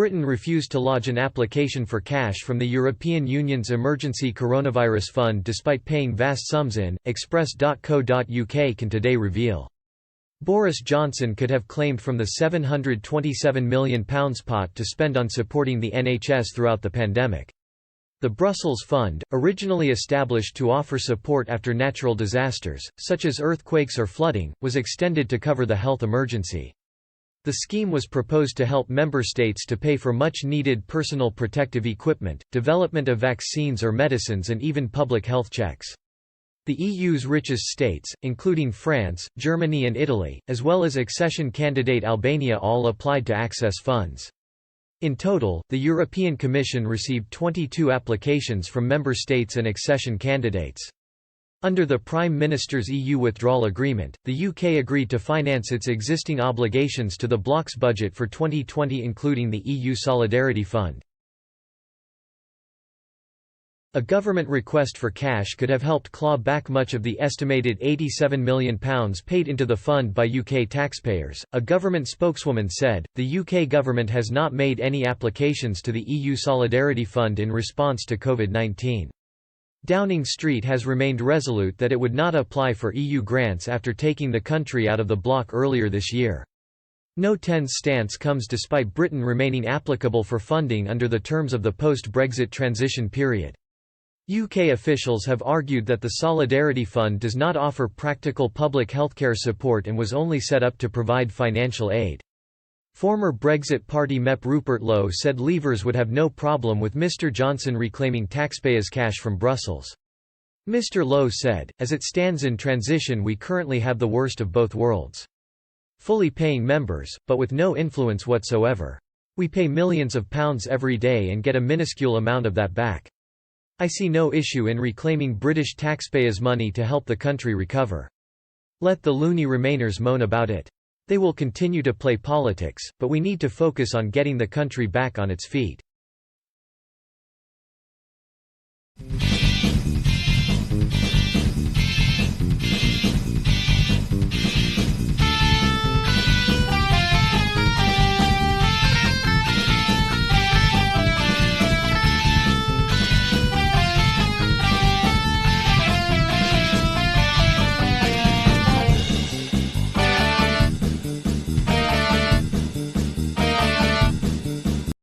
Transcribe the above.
Britain refused to lodge an application for cash from the European Union's Emergency Coronavirus Fund despite paying vast sums in, Express.co.uk can today reveal. Boris Johnson could have claimed from the £727 million pot to spend on supporting the NHS throughout the pandemic. The Brussels Fund, originally established to offer support after natural disasters, such as earthquakes or flooding, was extended to cover the health emergency. The scheme was proposed to help member states to pay for much-needed personal protective equipment, development of vaccines or medicines and even public health checks. The EU's richest states, including France, Germany and Italy, as well as accession candidate Albania all applied to access funds. In total, the European Commission received 22 applications from member states and accession candidates. Under the Prime Minister's EU withdrawal agreement, the UK agreed to finance its existing obligations to the bloc's budget for 2020 including the EU Solidarity Fund. A government request for cash could have helped claw back much of the estimated £87 million paid into the fund by UK taxpayers, a government spokeswoman said. The UK government has not made any applications to the EU Solidarity Fund in response to COVID-19. Downing Street has remained resolute that it would not apply for EU grants after taking the country out of the bloc earlier this year. No tense stance comes despite Britain remaining applicable for funding under the terms of the post-Brexit transition period. UK officials have argued that the Solidarity Fund does not offer practical public healthcare support and was only set up to provide financial aid. Former Brexit Party MEP Rupert Lowe said Leavers would have no problem with Mr Johnson reclaiming taxpayers' cash from Brussels. Mr Lowe said, "As it stands in transition we currently have the worst of both worlds. Fully paying members, but with no influence whatsoever. We pay millions of pounds every day and get a minuscule amount of that back. I see no issue in reclaiming British taxpayers' money to help the country recover. Let the loony Remainers moan about it. They will continue to play politics, but we need to focus on getting the country back on its feet."